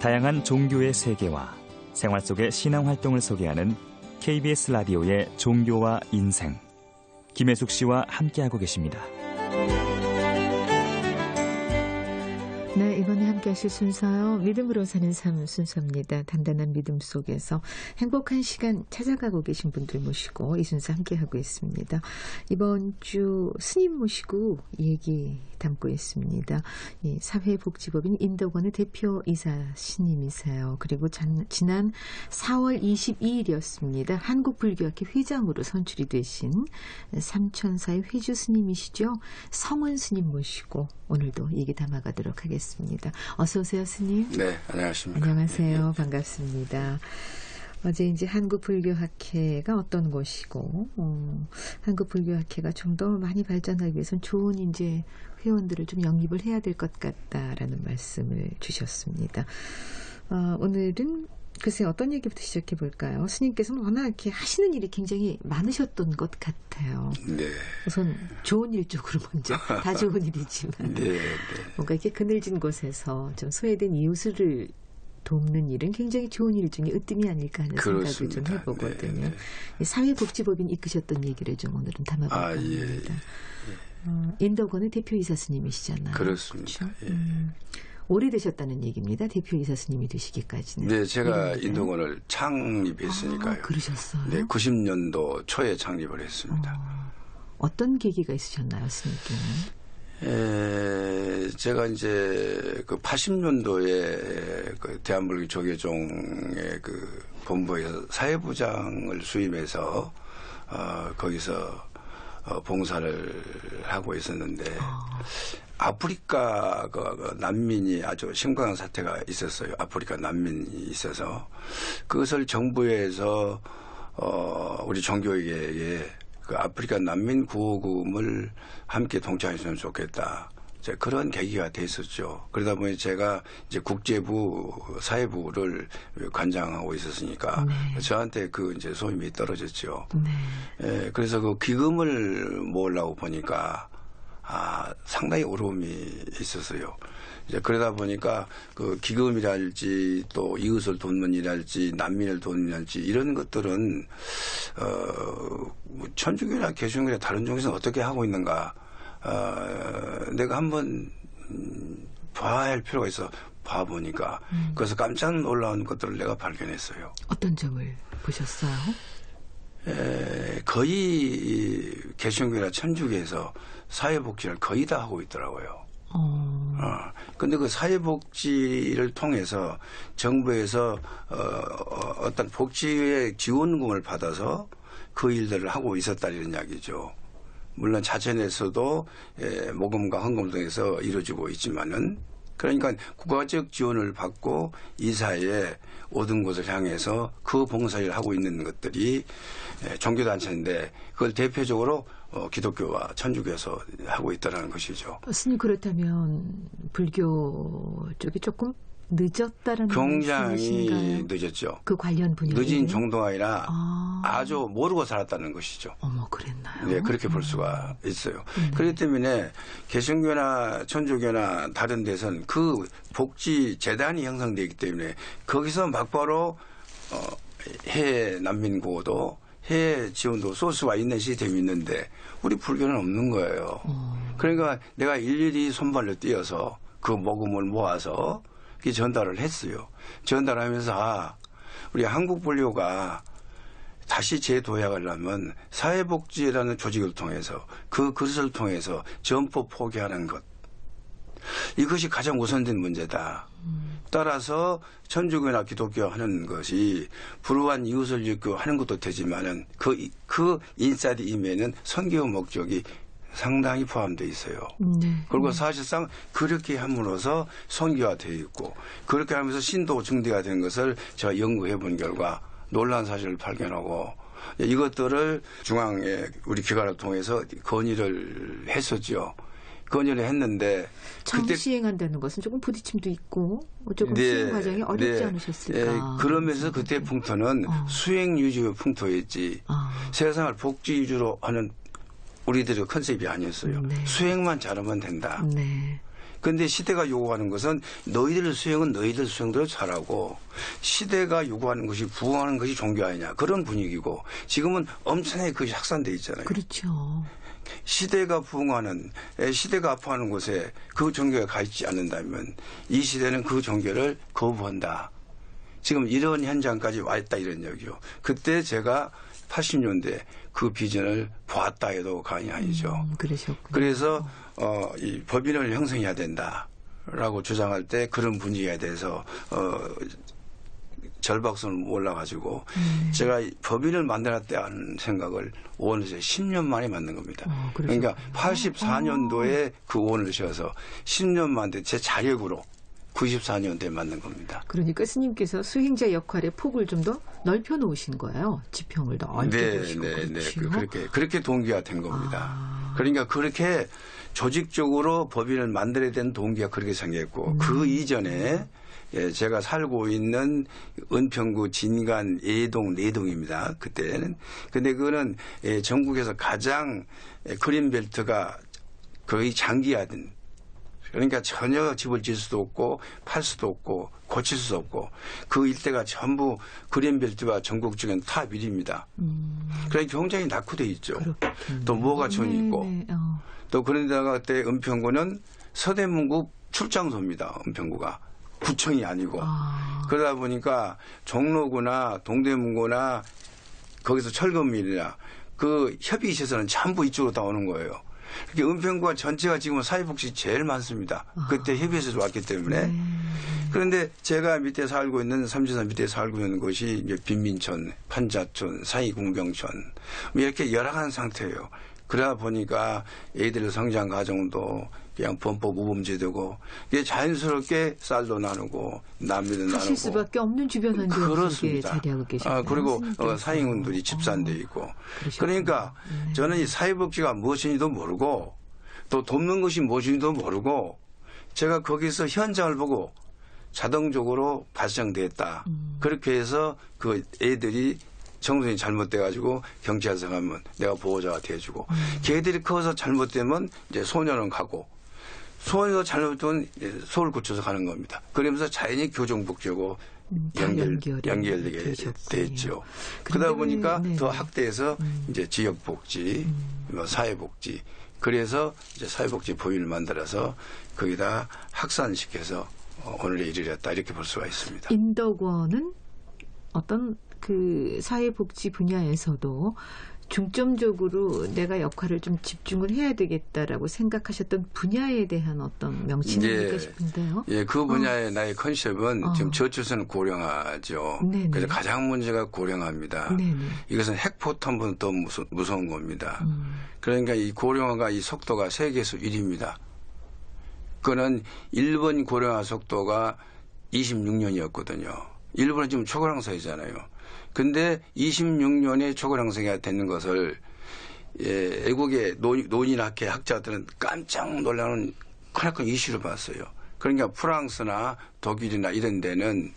다양한 종교의 세계와 생활 속의 신앙 활동을 소개하는 KBS 라디오의 종교와 인생. 김혜숙 씨와 함께하고 계십니다. 네, 이번에 함께 하실 순서요. 믿음으로 사는 삶 순서입니다. 단단한 믿음 속에서 행복한 시간 찾아가고 계신 분들 모시고 이 순서 함께하고 있습니다. 이번 주 스님 모시고 얘기 담고 있습니다. 이 사회복지법인 인덕원의 대표이사 스님이세요. 그리고 지난 4월 22일이었습니다. 한국불교학회 회장으로 선출이 되신 삼천사의 회주 스님이시죠. 성원 스님 모시고 오늘도 얘기 담아가도록 하겠습니다. 어서 오세요, 스님. 네, 안녕하십니까. 안녕하세요. 반갑습니다. 어제 이제 한국불교학회가 어떤 곳이고, 한국불교학회가 좀 더 많이 발전하기 위해서는 좋은 이제 회원들을 좀 영입을 해야 될 것 같다라는 말씀을 주셨습니다. 오늘은 글쎄 어떤 얘기부터 시작해 볼까요? 스님께서는 워낙 이렇게 하시는 일이 굉장히 많으셨던 것 같아요. 네. 우선 좋은 일 쪽으로 먼저 다 좋은 일이지만 네. 뭔가 이렇게 그늘진 곳에서 좀 소외된 이웃을 돕는 일은 굉장히 좋은 일 중에 으뜸이 아닐까 하는 그렇습니다. 생각을 좀 해보거든요. 네. 사회복지법인 이끄셨던 얘기를 좀 오늘은 담아볼 겁니다. 인덕원의 대표이사 스님이시잖아요. 그렇습니다. 그렇죠? 오래되셨다는 얘기입니다. 대표이사 스님이 되시기까지는. 네, 제가 인덕원을 창립했으니까요. 그러셨어요? 네, 90년도 초에 창립을 했습니다. 어떤 계기가 있으셨나요, 스님께는? 제가 이제 그 80년도에 그 대한불교 조계종의 그 본부에서 사회부장을 수임해서 거기서 봉사를 하고 있었는데 아프리카 그 난민이 아주 심각한 사태가 있었어요. 아프리카 난민이 있어서 그것을 정부에서 우리 종교계에 그 아프리카 난민 구호금을 함께 동참했으면 좋겠다. 그런 계기가 됐었죠. 그러다 보니 제가 이제 국제부, 사회부를 관장하고 있었으니까 저한테 그 이제 소임이 떨어졌죠. 네. 그래서 그 기금을 모으려고 보니까 상당히 어려움이 있었어요. 이제 그러다 보니까 그 기금이랄지 또 이웃을 돕는 일할지 난민을 돕는 일할지 이런 것들은 천주교나 개신교나 다른 종교에서는 어떻게 하고 있는가 내가 한번 봐야 할 필요가 있어 봐보니까 그래서 깜짝 놀라운 것들을 내가 발견했어요. 어떤 점을 보셨어요? 거의 개신교나 천주교에서 사회복지를 거의 다 하고 있더라고요. 근데 그 사회복지를 통해서 정부에서 어떤 복지의 지원금을 받아서 그 일들을 하고 있었다 이런 이야기죠. 물론 자천에서도 모금과 헌금 등에서 이루어지고 있지만은 그러니까 국가적 지원을 받고 이 사회에 얻은 곳을 향해서 그 봉사일을 하고 있는 것들이 종교단체인데 그걸 대표적으로 기독교와 천주교에서 하고 있다는 것이죠. 스님 그렇다면 불교 쪽이 조금 늦었다라는 굉장히 말씀이신가요? 늦었죠. 그 관련 분야에 늦은 정도가 아니라 아주 모르고 살았다는 것이죠. 어머 그랬나요? 네, 그렇게 볼 수가 있어요. 그렇기 때문에 개신교나 천주교나 다른 데서는 그 복지 재단이 형성되어 있기 때문에 거기서 막바로 해외 난민 구호도 해외 지원도 소스가 있는 시스템이 있는데 우리 불교는 없는 거예요. 그러니까 내가 일일이 손발로 뛰어서 그 모금을 모아서 전달을 했어요. 전달하면서 우리 한국 불교가 다시 재도약을 하면 사회복지라는 조직을 통해서 그 그릇을 통해서 전포 포기하는 것 이것이 가장 우선된 문제다. 따라서 천주교나 기독교 하는 것이 불우한 이웃을 돕고 하는 것도 되지만은 그 인사이드 임에는 선교 목적이 상당히 포함되어 있어요. 그리고 사실상 그렇게 함으로써 선교화되어 있고 그렇게 하면서 신도 증대가 된 것을 제가 연구해 본 결과 놀라운 사실을 발견하고 이것들을 중앙의 우리 기관을 통해서 건의를 했었죠. 건의를 했는데 처음 그때 시행한다는 것은 조금 부딪힘도 있고 조금 시행 과정이 어렵지 않으셨을까. 그러면서 그때 풍토는 수행 유지의 풍토였지 세상을 복지 위주로 하는 우리들의 컨셉이 아니었어요. 수행만 잘하면 된다. 그런데 시대가 요구하는 것은 너희들 수행은 너희들 수행대로 잘하고 시대가 요구하는 것이 부응하는 것이 종교 아니냐 그런 분위기고 지금은 엄청나게 그것이 확산돼 있잖아요. 그렇죠. 시대가 부응하는 시대가 아파하는 곳에 그 종교가 가 있지 않는다면 이 시대는 그 종교를 거부한다. 지금 이런 현장까지 와 있다 이런 얘기요. 그때 제가 80년대 그 비전을 보았다 해도 과언이 아니죠. 그러셨군요. 그래서 이 법인을 형성해야 된다라고 주장할 때 그런 분위기에 대해서 절박선을 올라가지고 제가 법인을 만들었다는 생각을 오원에서 10년 만에 만든 겁니다. 그러니까 84년도에 그 오원을 지어서 10년 만에 제 자력으로 94년도에 만든 겁니다. 그러니까 스님께서 수행자 역할의 폭을 좀 더 넓혀 놓으신 거예요. 지평을 더 넓게 두시고. 네. 그렇게 동기가 된 겁니다. 그러니까 그렇게 조직적으로 법인을 만들어야 되는 동기가 그렇게 생겼고 그 이전에 제가 살고 있는 은평구 진간 예동 내동입니다. 그때는. 근데 그거는 전국에서 가장 그린벨트가 거의 장기화된 그러니까 전혀 집을 질 수도 없고 팔 수도 없고 고칠 수도 없고 그 일대가 전부 그린벨트가 전국적인 탑 1위입니다. 그러니까 굉장히 낙후돼 있죠. 그렇군요. 또 모가촌이 있고 또 그런데다가 그때 은평구는 서대문구 출장소입니다. 은평구가. 구청이 아니고. 그러다 보니까 종로구나 동대문구나 거기서 철거밀이나 그 협의시설은 전부 이쪽으로 다 오는 거예요. 이렇게 은평구가 전체가 지금 사회복지 제일 많습니다. 그때 협의해서 왔기 때문에. 그런데 제가 밑에 살고 있는 삼지산 밑에 살고 있는 곳이 이제 빈민촌, 판자촌, 사이궁병촌 이렇게 열악한 상태예요. 그러다 보니까 애들 성장 과정도 그냥 범법 우범제되고 이게 자연스럽게 쌀도 나누고 남미도 나누고 하실 수밖에 없는 주변 환경에 자리하고 계십니다. 그리고 사인군들이 집산돼 있고 그러니까 저는 이 사회복지가 무엇인지도 모르고 또 돕는 것이 무엇인지도 모르고 제가 거기서 현장을 보고 자동적으로 발생됐다. 그렇게 해서 그 애들이 청소년이 잘못돼가지고 경찰서 가면 내가 보호자가 돼주고 걔들이 커서 잘못되면 이제 소년원 가고 소년이 잘못되면 서울구쳐서 가는 겁니다. 그러면서 자연히 교정복지하고 연결되게 됐죠. 그러다 보니까 더 확대해서 이제 지역복지, 사회복지 그래서 이제 사회복지 법인을 만들어서 거기다 확산시켜서 오늘에 이르렀다 이렇게 볼 수가 있습니다. 인덕원은 어떤 그 사회복지 분야에서도 중점적으로 내가 역할을 좀 집중을 해야 되겠다라고 생각하셨던 분야에 대한 어떤 명칭이 아닐까 싶은데요. 예, 그 분야의 나의 컨셉은 지금 저출산은 고령화죠. 네네. 그래서 가장 문제가 고령화입니다. 네네. 이것은 핵포탄보다 더 무서운 겁니다. 그러니까 이 고령화가 이 속도가 세계에서 1위입니다. 그거는 일본 고령화 속도가 26년이었거든요. 일본은 지금 초고령사회잖아요. 근데 26년에 초고령사회가 되는 것을 외국의 노인학회 학자들은 깜짝 놀라는 크나큰 이슈를 봤어요. 그러니까 프랑스나 독일이나 이런 데는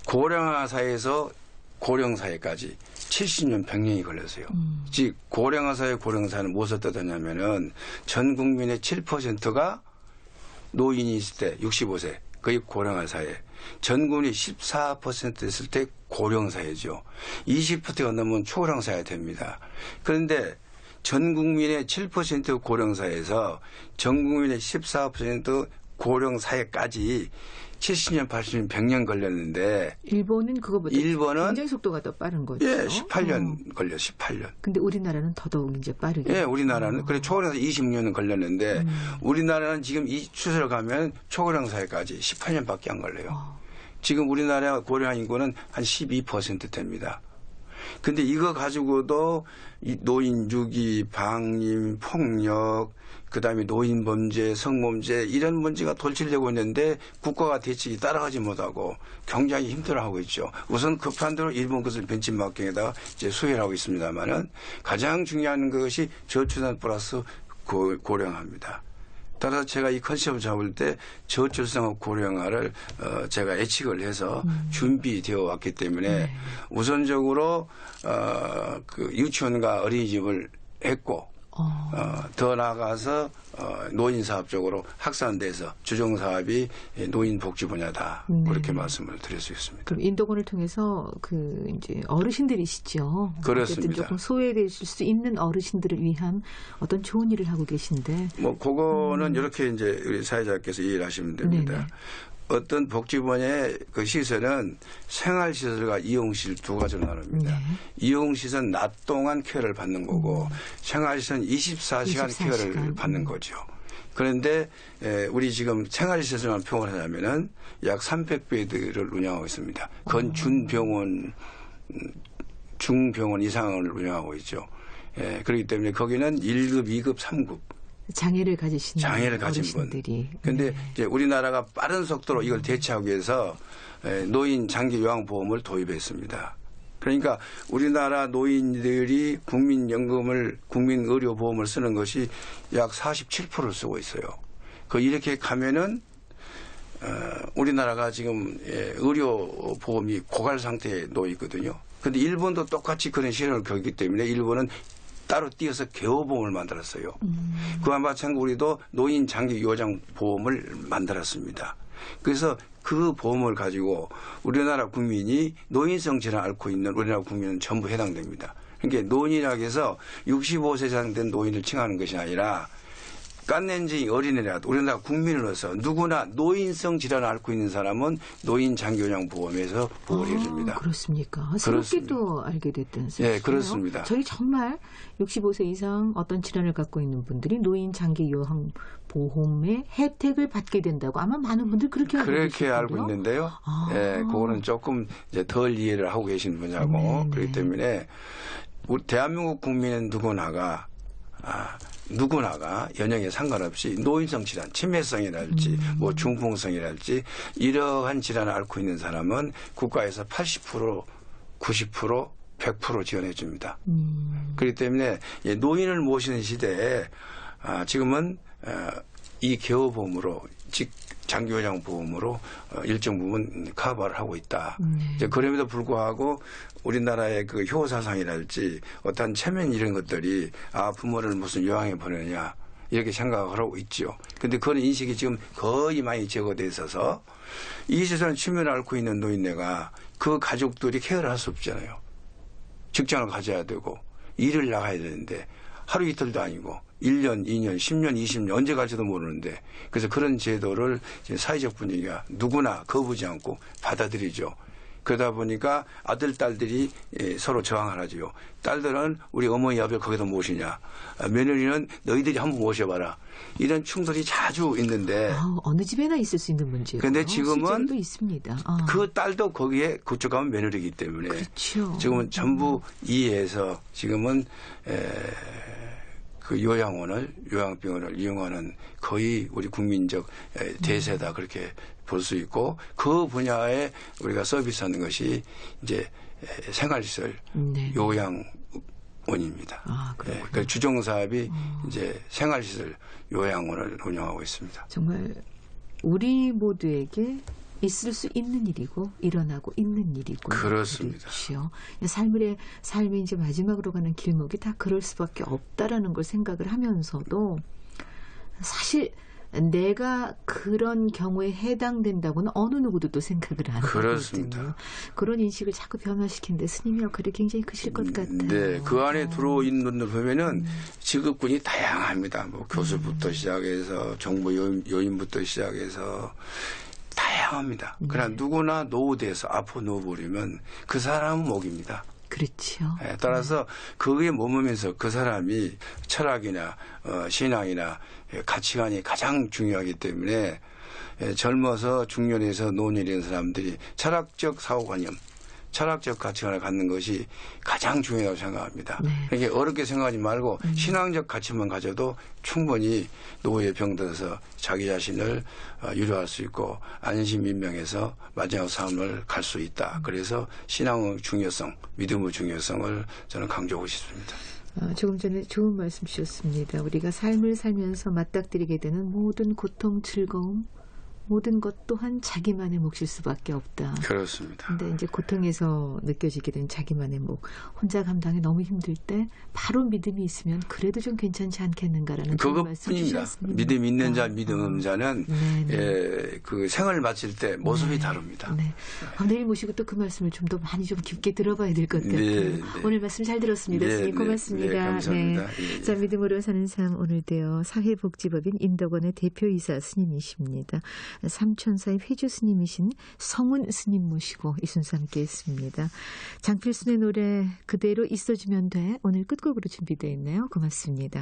고령화 사회에서 고령사회까지 70년 100년이 걸렸어요. 즉 고령화 사회 고령사회는 무엇을 뜻하냐면은 전 국민의 7%가 노인이 있을 때 65세 거의 고령화 사회. 전 국민이 14% 됐을 때 고령사회죠. 20%가 넘으면 초고령사회가 됩니다. 그런데 전 국민의 7% 고령사회에서 전 국민의 14% 고령사회까지 70년, 80년, 100년 걸렸는데 일본은 그거보다 굉장히 속도가 더 빠른 거죠. 예, 18년 걸려 18년. 근데 우리나라는 더더욱 이제 빠르게. 예, 우리나라는 그래 초고령사 20년은 걸렸는데 우리나라는 지금 이 추세로 가면 초고령사회까지 18년밖에 안 걸려요. 지금 우리나라 고령화 인구는 한 12% 됩니다. 근데 이거 가지고도 이 노인 유기, 방임, 폭력, 그다음에 노인 범죄, 성범죄 이런 문제가 돌출되고 있는데 국가가 대책이 따라가지 못하고 굉장히 힘들어하고 있죠. 우선 급한 대로 일본 것을 벤치마킹에다가 이제 수혜하고 있습니다만은 가장 중요한 것이 저출산 플러스 고령화입니다. 따라서 제가 이 컨셉을 잡을 때 저출산과 고령화를 제가 예측을 해서 준비되어 왔기 때문에 우선적으로 그 유치원과 어린이집을 했고 더 나아가서 노인 사업 쪽으로 확산돼서 주종 사업이 노인 복지 분야다. 네. 그렇게 말씀을 드릴 수 있습니다. 그럼 인도군을 통해서 이제 어르신들이시죠. 그렇습니다. 어쨌든 조금 소외되실 수 있는 어르신들을 위한 어떤 좋은 일을 하고 계신데. 뭐 그거는 이렇게 이제 우리 사회자께서 이해를 하시면 됩니다. 네네. 어떤 복지분야의 그 시설은 생활시설과 이용시설 두 가지로 나눕니다. 네. 이용시설은 낮 동안 케어를 받는 거고 생활시설은 24시간 24시간. 케어를 받는 거죠. 그런데 우리 지금 생활시설만 평을 하자면은 약 300베드를 운영하고 있습니다. 그건 준병원, 중병원 이상을 운영하고 있죠. 그렇기 때문에 거기는 1급, 2급, 3급. 장애를 가진 어르신들이. 분. 그런데 이제 우리나라가 빠른 속도로 이걸 대체하기 위해서 노인 장기 요양보험을 도입했습니다. 그러니까 우리나라 노인들이 국민연금을, 국민의료보험을 쓰는 것이 약 47%를 쓰고 있어요. 이렇게 가면은 우리나라가 지금 의료보험이 고갈 상태에 놓여 있거든요. 그런데 일본도 똑같이 그런 시련을 겪기 때문에 일본은 따로 띄어서 개호보험을 만들었어요. 그와 마찬가지로 우리도 노인 장기 요양 보험을 만들었습니다. 그래서 그 보험을 가지고 우리나라 국민이 노인성 질환을 앓고 있는 우리나라 국민은 전부 해당됩니다. 그러니까 노인이라고 해서 65세 이상 된 노인을 칭하는 것이 아니라 깐낸지 어린애라도 우리나라 국민으로서 누구나 노인성 질환을 앓고 있는 사람은 노인 장기요양보험에서 보호를 해줍니다. 그렇습니까? 새롭게 또 알게 됐던 사실이에요. 네, 그렇습니다. 저희 정말 65세 이상 어떤 질환을 갖고 있는 분들이 노인 장기요양보험의 혜택을 받게 된다고 아마 많은 분들 그렇게 알고 있는데요. 네, 그거는 조금 이제 덜 이해를 하고 계신 분야고 네네. 그렇기 때문에 우리 대한민국 국민은 누구나가 연령에 상관없이 노인성 질환, 치매성이랄지 뭐 중풍성이랄지 이러한 질환을 앓고 있는 사람은 국가에서 80%, 90%, 100% 지원해 줍니다. 그렇기 때문에 노인을 모시는 시대에 지금은 이 개호보험으로 장기요양보험으로 일정 부분 커버를 하고 있다. 이제 그럼에도 불구하고 우리나라의 그 효사상이랄지 어떤 체면 이런 것들이 부모를 무슨 요양에 보내냐 이렇게 생각을 하고 있죠. 그런데 그런 인식이 지금 거의 많이 제거돼 있어서 24시간 치매를 앓고 있는 노인네가 그 가족들이 케어를 할 수 없잖아요. 직장을 가져야 되고 일을 나가야 되는데 하루 이틀도 아니고 1년, 2년, 10년, 20년 언제 갈지도 모르는데 그래서 그런 제도를 사회적 분위기가 누구나 거부지 않고 받아들이죠. 그러다 보니까 아들, 딸들이 서로 저항을 하죠. 딸들은 우리 어머니 아버지 거기다 모시냐. 며느리는 너희들이 한번 모셔봐라. 이런 충돌이 자주 있는데. 어느 집에나 있을 수 있는 문제예요. 그런데 지금은 또 있습니다. 그 딸도 거기에 그쪽 가면 며느리이기 때문에. 그렇죠. 지금은 전부 이해해서 지금은 그 요양병원을 이용하는 거의 우리 국민적 대세다 그렇게 볼 수 있고 그 분야에 우리가 서비스하는 것이 이제 생활시설 요양원입니다. 그러니까 주종 사업이 이제 생활시설 요양원을 운영하고 있습니다. 정말 우리 모두에게 있을 수 있는 일이고 일어나고 있는 일이고 그렇습니다. 그렇죠. 삶의 이제 마지막으로 가는 길목이 다 그럴 수밖에 없다라는 걸 생각을 하면서도 사실 내가 그런 경우에 해당된다고는 어느 누구도 또 생각을 안 그렇습니다. 하거든요. 그런 인식을 자꾸 변화시키는데 스님의 역할이 굉장히 크실 것 같아요. 네, 그 안에 들어있는 분들 보면은 직업군이 다양합니다. 뭐 교수부터 시작해서 정보 요인부터 시작해서 다양합니다. 그러나 누구나 노후돼서 앞으로 누워버리면 그 사람은 목입니다. 그렇죠. 따라서 거기에 머무면서 그 사람이 철학이나 신앙이나 가치관이 가장 중요하기 때문에 젊어서 중년에서 노년이 된 사람들이 철학적 사고관념, 철학적 가치관을 갖는 것이 가장 중요하다고 생각합니다. 그러니까 어렵게 생각하지 말고 신앙적 가치만 가져도 충분히 노후에 병들어서 자기 자신을 유료할 수 있고 안심인명해서 마지막 삶을 갈 수 있다. 그래서 신앙의 중요성, 믿음의 중요성을 저는 강조하고 싶습니다. 조금 전에 좋은 말씀 주셨습니다. 우리가 삶을 살면서 맞닥뜨리게 되는 모든 고통, 즐거움 모든 것 또한 자기만의 몫일 수밖에 없다. 그렇습니다. 근데 이제 고통에서 느껴지게 된 자기만의 목, 혼자 감당이 너무 힘들 때 바로 믿음이 있으면 그래도 좀 괜찮지 않겠는가라는 그런 말씀 그것뿐입니다. 주셨습니다. 믿음 있는 자, 믿음 없는 자는 그 생을 마칠 때 모습이 다릅니다. 네. 내일 모시고 또 그 말씀을 좀 더 많이 좀 깊게 들어봐야 될 것 같아요. 네. 오늘 말씀 잘 들었습니다. 네, 스님 고맙습니다. 네, 감사합니다. 네. 자, 믿음으로 사는 삶 오늘도요. 사회복지법인 인덕원의 대표이사 스님이십니다. 삼천사의 회주 스님이신 성훈 스님 모시고 이 순서 함께했습니다. 장필순의 노래 그대로 있어주면 돼 오늘 끝곡으로 준비되어 있네요. 고맙습니다.